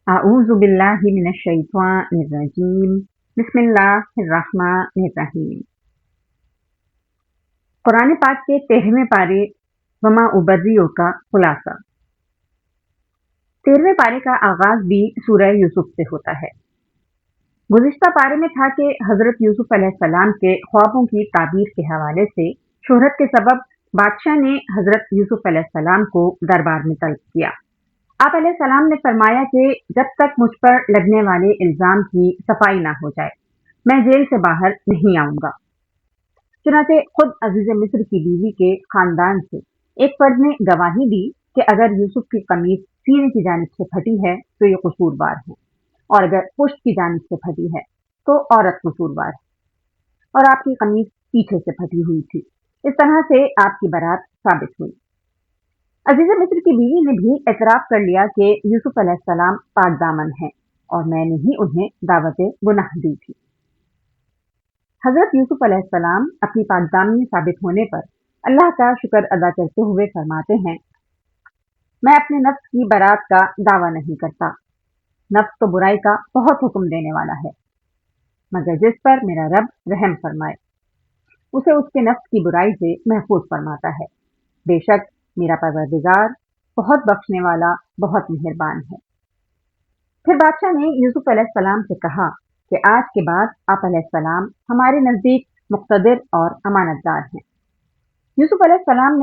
اعوذ باللہ من الشیطان الرجیم بسم اللہ الرحمن الرحیم۔ قرآن پاک کے 13ویں پارے وما ابریؤ کا خلاصہ۔ 13ویں پارے کا آغاز بھی سورہ یوسف سے ہوتا ہے۔ گزشتہ پارے میں تھا کہ حضرت یوسف علیہ السلام کے خوابوں کی تعبیر کے حوالے سے شہرت کے سبب بادشاہ نے حضرت یوسف علیہ السلام کو دربار میں طلب کیا۔ آپ علیہ السلام نے فرمایا کہ جب تک مجھ پر لگنے والے الزام کی صفائی نہ ہو جائے میں جیل سے باہر نہیں آؤں گا۔ چنانچہ خود عزیز مصر کی بیوی کے خاندان سے ایک فرد نے گواہی دی کہ اگر یوسف کی قمیص سینے کی جانب سے پھٹی ہے تو یہ قصوروار ہے، اور اگر پشت کی جانب سے پھٹی ہے تو عورت قصوروار ہے، اور آپ کی قمیص پیچھے سے پھٹی ہوئی تھی۔ اس طرح سے آپ کی برات ثابت ہوئی۔ عزیز مصر کی بیوی نے بھی اعتراف کر لیا کہ یوسف علیہ السلام پاک دامن ہیں اور میں نے ہی انہیں دعوت گناہ دی تھی۔ حضرت یوسف علیہ السلام اپنی پاک دامنی ثابت ہونے پر اللہ کا شکر ادا کرتے ہوئے فرماتے ہیں، میں اپنے نفس کی برات کا دعویٰ نہیں کرتا، نفس تو برائی کا بہت حکم دینے والا ہے، مگر جس پر میرا رب رحم فرمائے اسے اس کے نفس کی برائی سے محفوظ فرماتا ہے۔ بے شک میرا پروردگار بہت بخشنے والا بہت مہربان ہے۔ پھر بادشاہ نے یوسف علیہ السلام سے کہا کہ آج کے بعد آپ علیہ السلام ہمارے نزدیک مقتدر اور امانت دار ہیں۔ یوسف علیہ السلام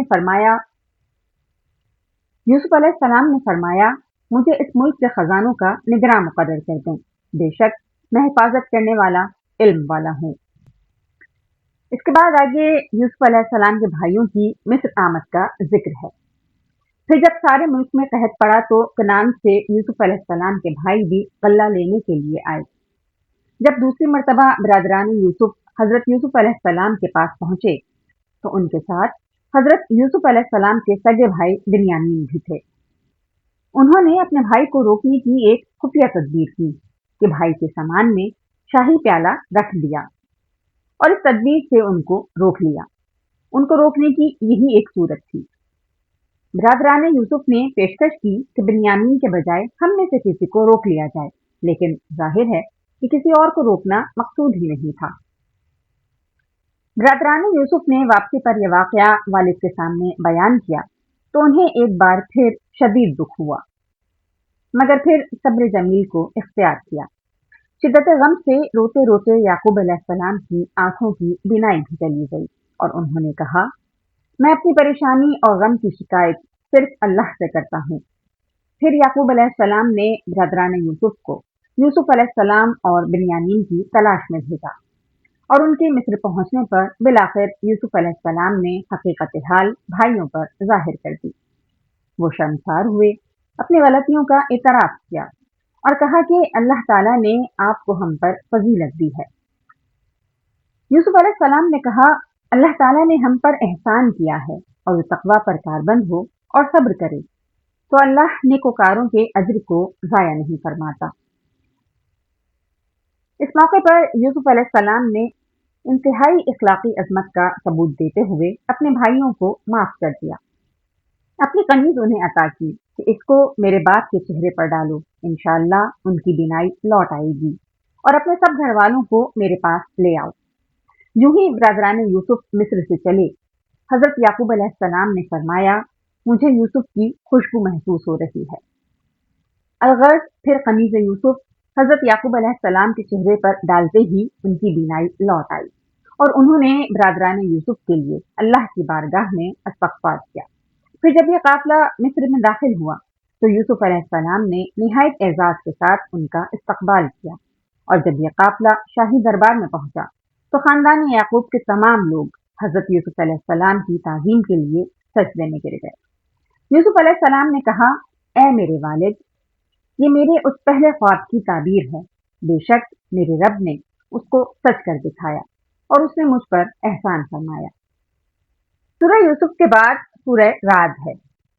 نے فرمایا مجھے اس ملک کے خزانوں کا نگراں مقرر کر دیں، بے شک میں حفاظت کرنے والا علم والا ہوں۔ اس کے بعد آگے یوسف علیہ السلام کے بھائیوں کی مصر آمد کا ذکر ہے۔ پھر جب سارے ملک میں قحط پڑا تو کنعان سے یوسف علیہ السلام کے بھائی بھی غلہ لینے کے لیے آئے۔ جب دوسری مرتبہ برادران یوسف حضرت یوسف علیہ السلام کے پاس پہنچے تو ان کے ساتھ حضرت یوسف علیہ السلام کے سگے بھائی بنیامین بھی تھے۔ انہوں نے اپنے بھائی کو روکنے کی ایک خفیہ تدبیر کی کہ بھائی کے سامان میں شاہی پیالہ رکھ دیا، اور اس تدبیر سے ان کو روک لیا۔ ان کو روکنے کی یہی ایک صورت تھی۔ برادران یوسف نے پیشکش کی کہ بنیامین کے بجائے ہم میں سے کسی کو روک لیا جائے، لیکن ظاہر ہے کہ کسی اور کو روکنا مقصود ہی نہیں تھا۔ برادران یوسف نے واپسی پر یہ واقعہ والد کے سامنے بیان کیا تو انہیں ایک بار پھر شدید دکھ ہوا، مگر پھر صبر جمیل کو اختیار کیا۔ شدت غم سے روتے روتے یعقوب علیہ السلام کی آنکھوں کی بینائی بھی چلی گئی اور انہوں نے کہا، میں اپنی پریشانی اور غم کی شکایت صرف اللہ سے کرتا ہوں۔ پھر یعقوب علیہ السلام نے برادران یوسف کو یوسف علیہ السلام اور بنیامین کی تلاش میں بھیجا، اور ان کے مصر پہنچنے پر بالآخر یوسف علیہ السلام نے حقیقت حال بھائیوں پر ظاہر کر دی۔ وہ شرمسار ہوئے، اپنی غلطیوں کا اعتراف کیا اور کہا کہ اللہ تعالیٰ نے آپ کو ہم پر فضیلت دی ہے۔ یوسف علیہ السلام نے کہا، اللہ تعالیٰ نے ہم پر احسان کیا ہے اور وہ تقویٰ پر کاربند ہو اور صبر کرے تو اللہ نیکوکاروں کے اجر کو ضائع نہیں فرماتا۔ اس موقع پر یوسف علیہ السلام نے انتہائی اخلاقی عظمت کا ثبوت دیتے ہوئے اپنے بھائیوں کو معاف کر دیا۔ اپنی قمیض انہیں عطا کی کہ اس کو میرے باپ کے چہرے پر ڈالو، انشاءاللہ ان کی بینائی لوٹ آئے گی، اور اپنے سب گھر والوں کو میرے پاس لے آؤ۔ یوں ہی برادران یوسف مصر سے چلے، حضرت یعقوب علیہ السلام نے فرمایا، مجھے یوسف کی خوشبو محسوس ہو رہی ہے۔ الغرض پھر قمیض یوسف حضرت یعقوب علیہ السلام کے چہرے پر ڈالتے ہی ان کی بینائی لوٹ آئی، اور انہوں نے برادران یوسف کے لیے اللہ کی بارگاہ میں استغفار کیا۔ پھر جب یہ قافلہ مصر میں داخل ہوا تو یوسف علیہ السلام نے نہایت اعزاز کے ساتھ ان کا استقبال کیا، اور جب یہ قافلہ شاہی دربار میں پہنچا تو خاندان یعقوب کے تمام لوگ حضرت یوسف علیہ السلام کی تعظیم کے لیے سجدے میں گر گئے۔ یوسف علیہ السلام نے کہا، اے میرے والد، یہ میرے اس پہلے خواب کی تعبیر ہے، بے شک میرے رب نے اس کو سچ کر دکھایا اور اس نے مجھ پر احسان فرمایا۔ سورہ یوسف کے بعد سورہ رعد ہے۔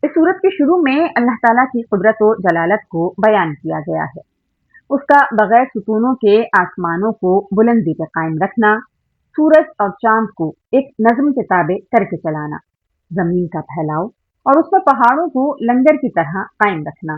اس سورت کے شروع میں اللہ تعالیٰ کی قدرت و جلالت کو بیان کیا گیا ہے، اس کا بغیر ستونوں کے آسمانوں کو بلندی پہ قائم رکھنا، سورج اور چاند کو ایک نظم کے تابع کر کے چلانا، زمین کا پھیلاؤ اور اس پر پہاڑوں کو لنگر کی طرح قائم رکھنا،